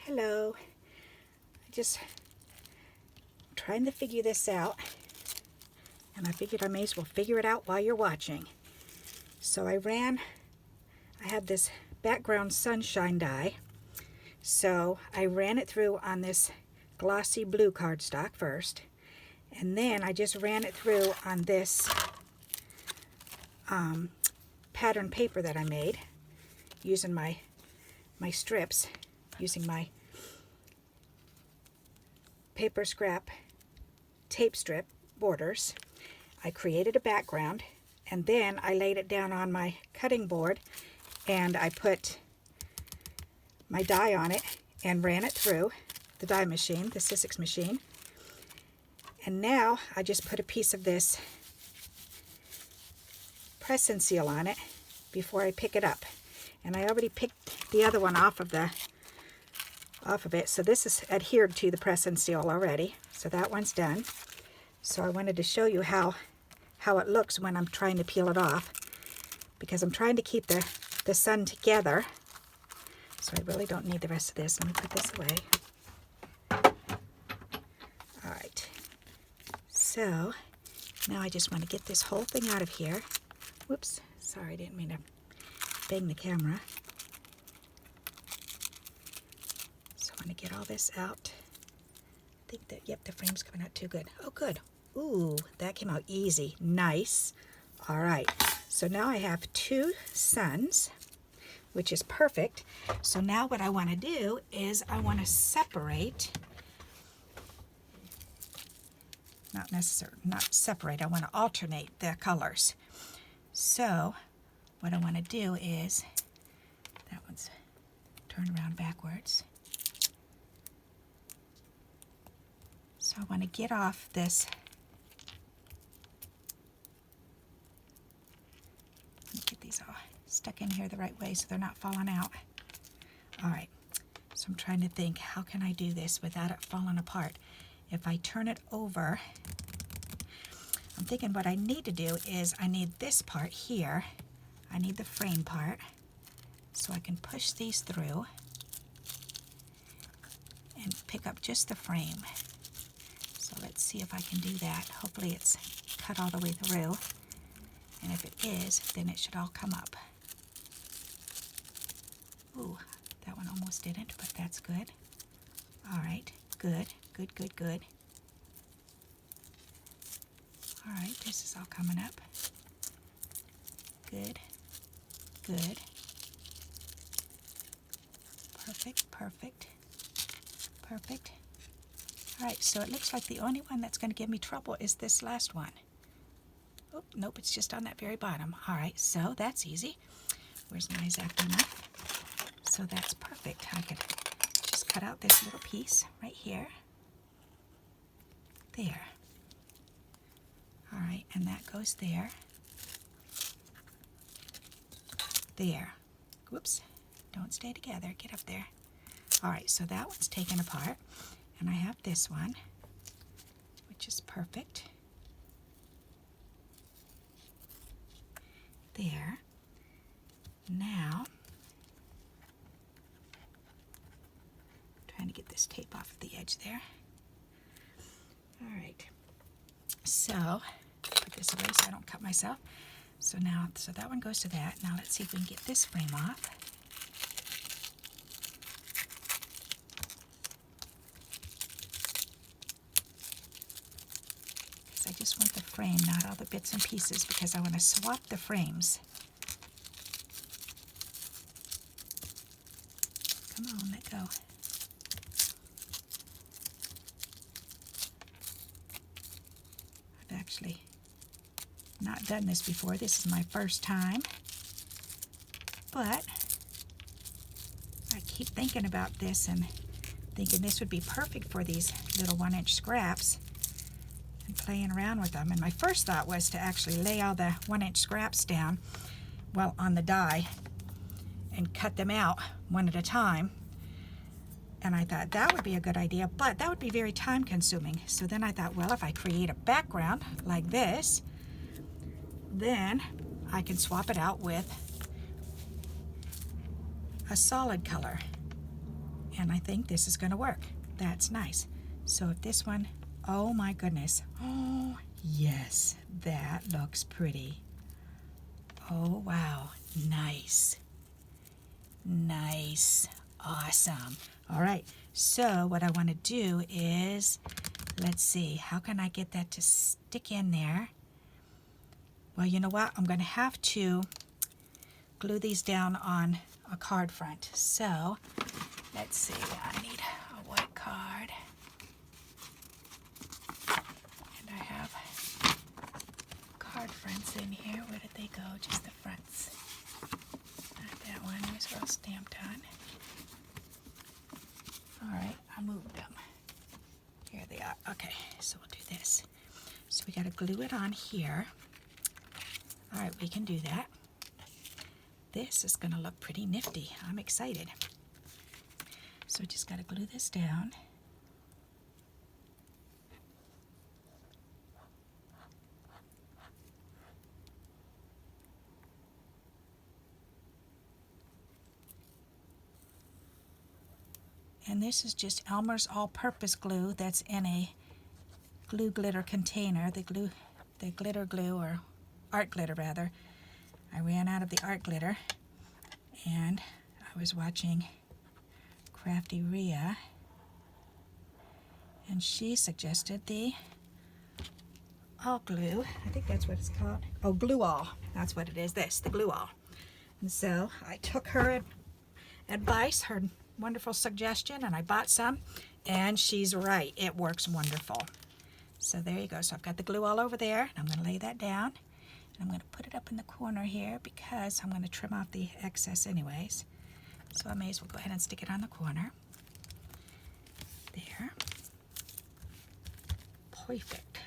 Hello. I just trying to figure this out, and I figured I may as well figure it out while you're watching. So I had this background sunshine die, so I ran it through on this glossy blue cardstock first, and then I just ran it through on this pattern paper that I made using my strips, using my paper scrap tape strip borders. I created a background, and then I laid it down on my cutting board, and I put my die on it and ran it through the die machine, the Sizzix machine. And now I just put a piece of this press and seal on it before I pick it up. And I already picked the other one off of it, so this is adhered to the press and seal already. So that one's done. So I wanted to show you how it looks when I'm trying to peel it off, because I'm trying to keep the sun together. So I really don't need the rest of this. Let me put this away. All right. So now I just want to get this whole thing out of here. Whoops, sorry, I didn't mean to bang the camera. So I want to get all this out. I think that, yep, the frame's coming out too good. Oh, good. Ooh, that came out easy. Nice. All right, so now I have two suns, which is perfect. So now what I want to do is I want to separate, not separate, I want to alternate the colors. So what I want to do is, that one's turned around backwards. So I want to get off this. Let me get these all stuck in here the right way so they're not falling out. All right, so I'm trying to think, how can I do this without it falling apart? If I turn it over, I'm thinking what I need to do is I need this part here. I need the frame part, so I can push these through and pick up just the frame. So let's see if I can do that. Hopefully it's cut all the way through, and if it is, then it should all come up. Ooh, that one almost didn't, but that's good. All right, good, good, good, good. All right, this is all coming up. Good, good. Perfect, perfect, perfect. All right, so it looks like the only one that's going to give me trouble is this last one. Oh, nope, it's just on that very bottom. All right, so that's easy. Where's my X-Acto knife? So that's perfect. I could just cut out this little piece right here. There. All right, and that goes there. There. Whoops, don't stay together, get up there. All right, so that one's taken apart, and I have this one, which is perfect. There. Now, trying to get this tape off of the edge there. All right, so put this away so I don't cut myself. So now, so that one goes to that. Now let's see if we can get this frame off. Because I just want the frame, not all the bits and pieces, because I want to swap the frames. Come on, let go. I've actually not done this before. This is my first time, but I keep thinking about this and thinking this would be perfect for these little 1-inch scraps and playing around with them. And my first thought was to actually lay all the 1-inch scraps down, well, on the die and cut them out one at a time. And I thought that would be a good idea, but that would be very time consuming. So then I thought, well, if I create a background like this, then I can swap it out with a solid color. And I think this is going to work. That's nice. So if this one, oh my goodness. Oh, yes, that looks pretty. Oh, wow. Nice. Nice. Awesome. All right. So what I want to do is, let's see, how can I get that to stick in there? Well, you know what? I'm going to have to glue these down on a card front. So let's see. I need a white card. And I have card fronts in here. Where did they go? Just the fronts. Not that one. These are all stamped on. All right, I moved them. Here they are. Okay, so we'll do this. So we got to glue it on here. All right, we can do that. This is going to look pretty nifty. I'm excited. So we just got to glue this down. And this is just Elmer's all-purpose glue that's in a glue glitter container. The glitter glue, or art glitter rather. I ran out of the art glitter, and I was watching Crafty Rhea, and she suggested the all glue. I think that's what it's called. Oh, glue all. That's what it is. This, the glue all. And so I took her advice, her wonderful suggestion, and I bought some, and she's right. It works wonderful. So there you go. So I've got the glue all over there, and I'm going to lay that down, and I'm going to put it up in the corner here because I'm going to trim off the excess anyways. So I may as well go ahead and stick it on the corner. There. Perfect.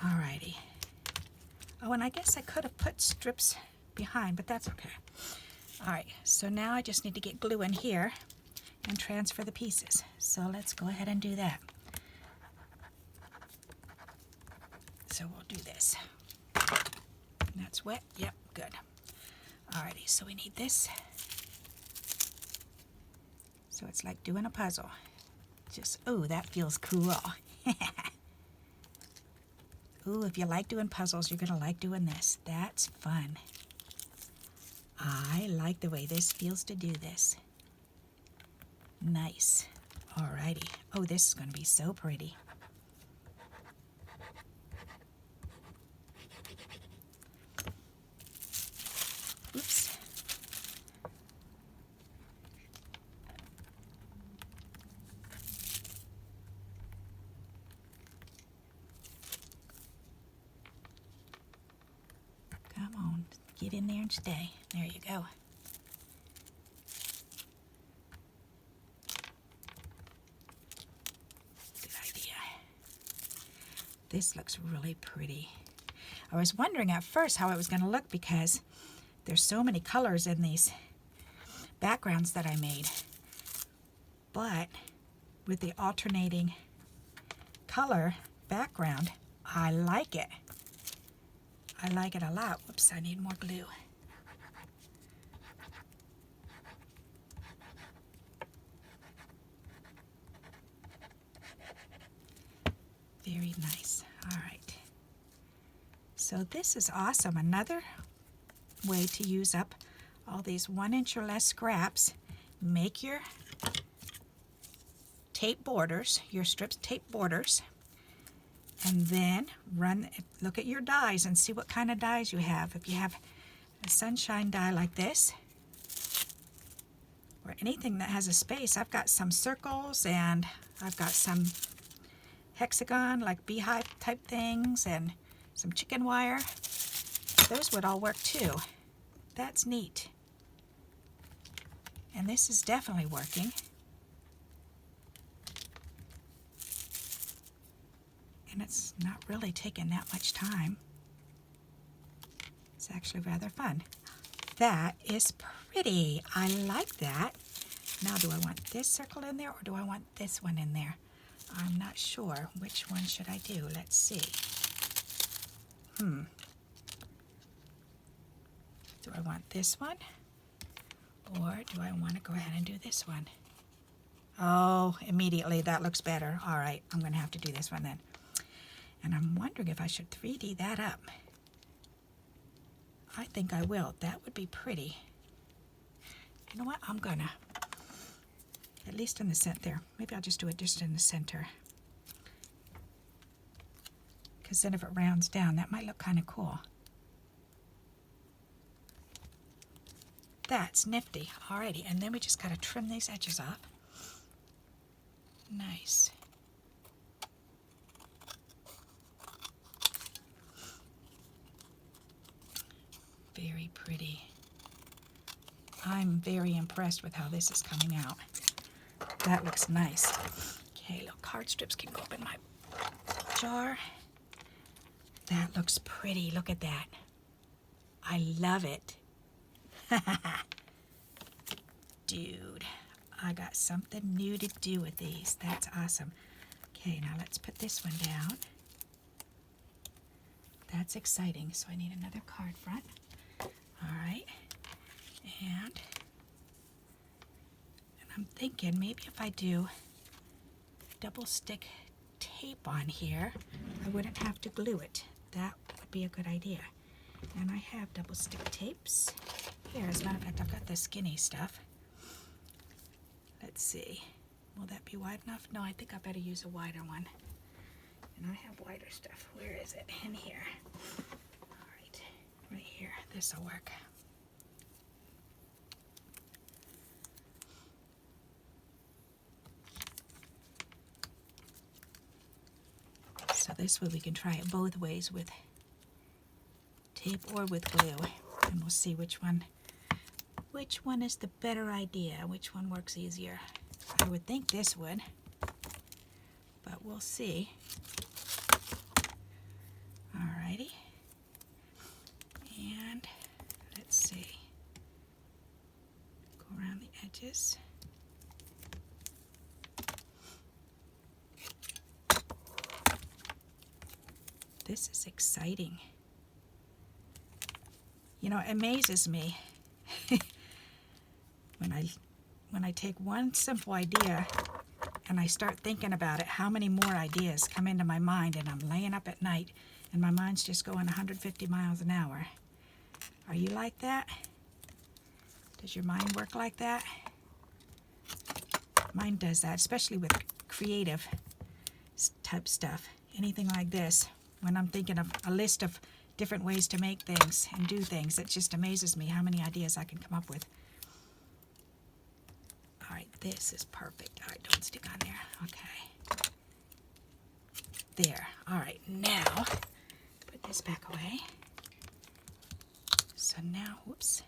Alrighty. Oh, and I guess I could have put strips behind, but that's okay. Alright, so now I just need to get glue in here and transfer the pieces. So let's go ahead and do that. So we'll do this. That's wet? Yep, good. Alrighty, so we need this. So it's like doing a puzzle. Just, oh, that feels cool. Ooh, if you like doing puzzles, you're going to like doing this. That's fun. I like the way this feels to do this. Nice. Alrighty. Oh, this is going to be so pretty. Oops. Come on, get in there and stay. There you go. Good idea. This looks really pretty. I was wondering at first how it was going to look because there's so many colors in these backgrounds that I made. But with the alternating color background, I like it. I like it a lot. Whoops, I need more glue. Very nice. All right. So this is awesome. Another way to use up all these 1 inch or less scraps. Make your tape borders, your strips tape borders, and then look at your dies and see what kind of dies you have. If you have a sunshine die like this, or anything that has a space, I've got some circles and I've got some hexagon like beehive type things and some chicken wire. Those would all work too. That's neat. And this is definitely working. And it's not really taking that much time. It's actually rather fun. That is pretty. I like that. Now, do I want this circle in there or do I want this one in there? I'm not sure. Which one should I do? Let's see. Do I want this one Or do I want to go ahead and do this one? Oh, immediately that looks better. All right, I'm going to have to do this one then. And I'm wondering if I should 3D that up. I think I will. That would be pretty. You know what? I'm going to, at least in the center there. Maybe I'll just do it just in the center. Because then if it rounds down, that might look kind of cool. That's nifty. Alrighty, and then we just got to trim these edges off. Nice. Very pretty. I'm very impressed with how this is coming out. That looks nice. Okay, little card strips can go up in my jar. That looks pretty. Look at that. I love it. Dude, I got something new to do with these. That's awesome. Okay, now let's put this one down. That's exciting. So I need another card front. All right. And I'm thinking maybe if I do double stick tape on here, I wouldn't have to glue it. That would be a good idea. And I have double stick tapes here. As a matter of fact, I've got the skinny stuff. Let's see. Will that be wide enough? No, I think I better use a wider one. And I have wider stuff. Where is it? In here. All right. Right here. This will work. So this way we can try it both ways, with tape or with glue, and we'll see which one is the better idea, which one works easier. I would think this would, but we'll see. Alrighty, and let's see, go around the edges. This is exciting. You know, it amazes me when I take one simple idea and I start thinking about it, how many more ideas come into my mind, and I'm laying up at night and my mind's just going 150 miles an hour. Are you like that? Does your mind work like that? Mine does that, especially with creative type stuff. Anything like this. When I'm thinking of a list of different ways to make things and do things, it just amazes me how many ideas I can come up with. All right, this is perfect. All right, don't stick on there. Okay. There. All right, now put this back away. So now, whoops,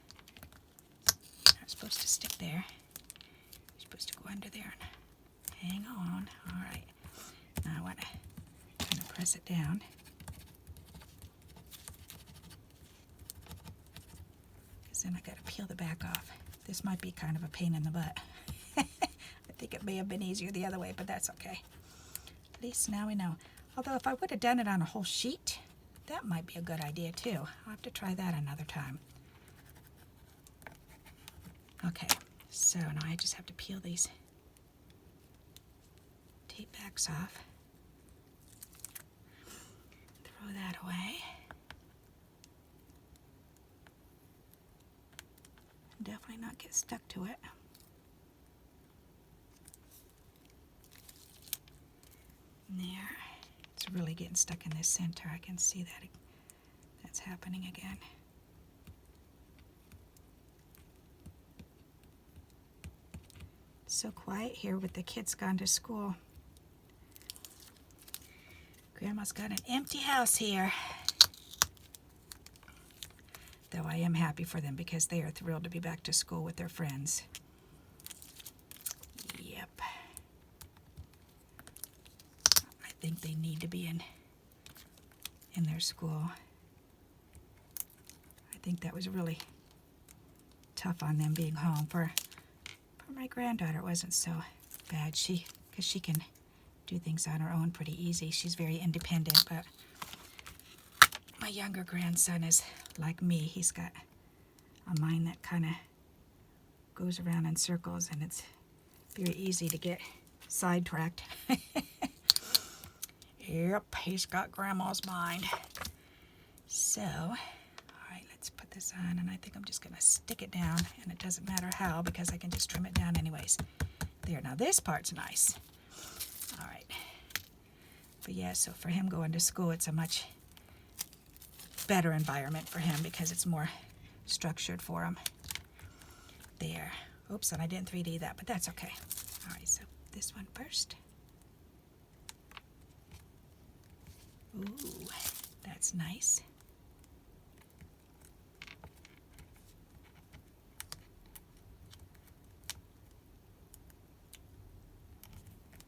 you're not supposed to stick there. You're supposed to go under there and hang on. All right. Now I want to kind of press it down. Then I got to peel the back off. This might be kind of a pain in the butt. I think it may have been easier the other way, but that's okay. At least now we know. Although if I would have done it on a whole sheet, that might be a good idea too. I'll have to try that another time. Okay, so now I just have to peel these tape backs off. Throw that away. Definitely not get stuck to it. There. It's really getting stuck in this center. I can see that that's happening again. It's so quiet here with the kids gone to school. Grandma's got an empty house here. Though I am happy for them because they are thrilled to be back to school with their friends. Yep. I think they need to be in their school. I think that was really tough on them being home. For my granddaughter, it wasn't so bad. Because she can do things on her own pretty easy. She's very independent, but my younger grandson is like me. He's got a mind that kind of goes around in circles, and it's very easy to get sidetracked. Yep, he's got Grandma's mind. So, all right, let's put this on, and I think I'm just going to stick it down, and it doesn't matter how because I can just trim it down anyways. There, now this part's nice. All right. But yeah, so for him going to school, it's a much better environment for him because it's more structured for him. There. Oops, and I didn't 3D that, but that's okay. All right, so this one first. Ooh, that's nice.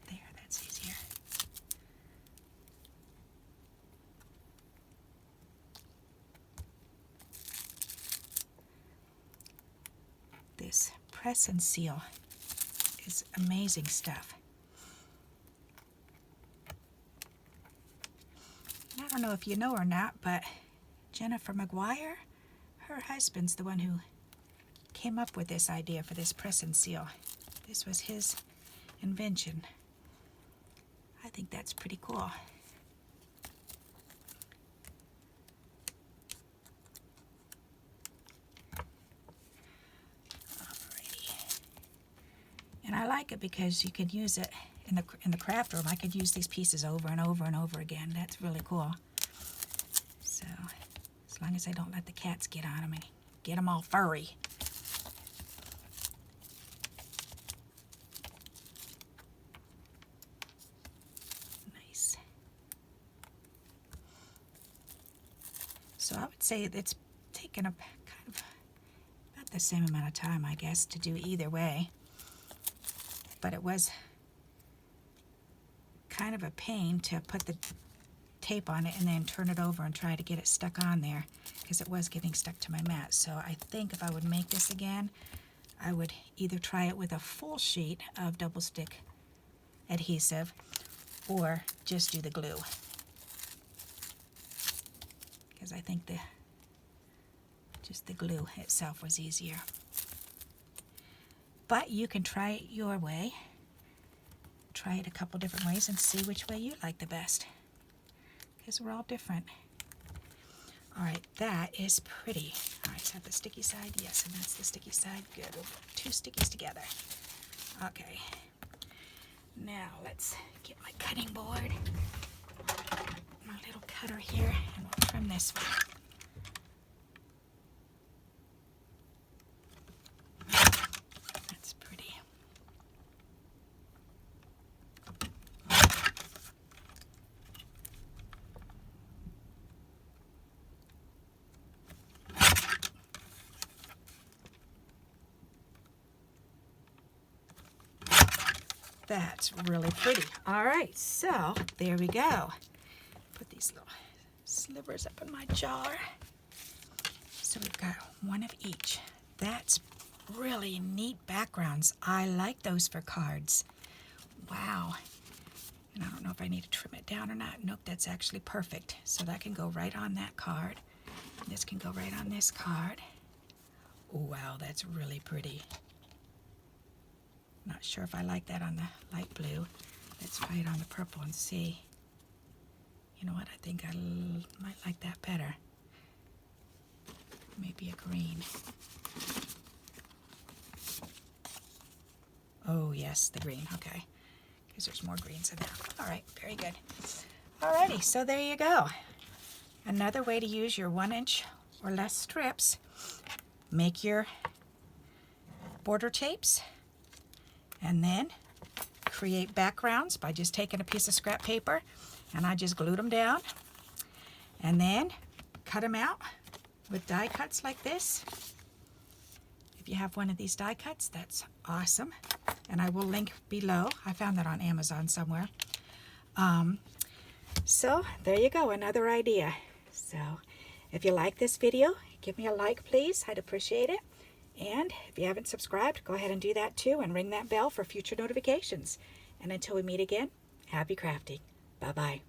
There, that's easier. This press and seal is amazing stuff. I don't know if you know or not, but Jennifer McGuire, her husband's the one who came up with this idea for this press and seal. This was his invention. I think that's pretty cool. Alrighty. And I like it because you can use it in the craft room. I could use these pieces over and over and over again. That's really cool. So, as long as I don't let the cats get on them and get them all furry. Nice. So I would say it's taken a kind of about the same amount of time, I guess, to do either way. But it was kind of a pain to put the tape on it and then turn it over and try to get it stuck on there because it was getting stuck to my mat. So I think if I would make this again, I would either try it with a full sheet of double stick adhesive or just do the glue, because I think just the glue itself was easier. But you can try it your way. Try it a couple different ways and see which way you like the best, because we're all different. All right, that is pretty. All right, is that the sticky side? Yes, and that's the sticky side. Good. We'll put two stickies together. Okay. Now let's get my cutting board, my little cutter here, and we'll trim this one. That's pretty. That's really pretty. All right, so there we go. Put these little slivers up in my jar. So we've got one of each. That's really neat backgrounds. I like those for cards. Wow. And I don't know if I need to trim it down or not. Nope, that's actually perfect. So that can go right on that card. This can go right on this card. Oh, wow, that's really pretty. Not sure if I like that on the light blue. Let's try it on the purple and see. You know what? I think I might like that better. Maybe a green. Oh, yes, the green. Okay. Because there's more greens in there. All right, very good. Alrighty, so there you go. Another way to use your 1-inch or less strips. Make your border tapes. And then create backgrounds by just taking a piece of scrap paper, and I just glued them down. And then cut them out with die cuts like this. If you have one of these die cuts, that's awesome. And I will link below. I found that on Amazon somewhere. So there you go, another idea. So if you like this video, give me a like, please. I'd appreciate it. And if you haven't subscribed, go ahead and do that too, and ring that bell for future notifications. And until we meet again, happy crafting. Bye-bye.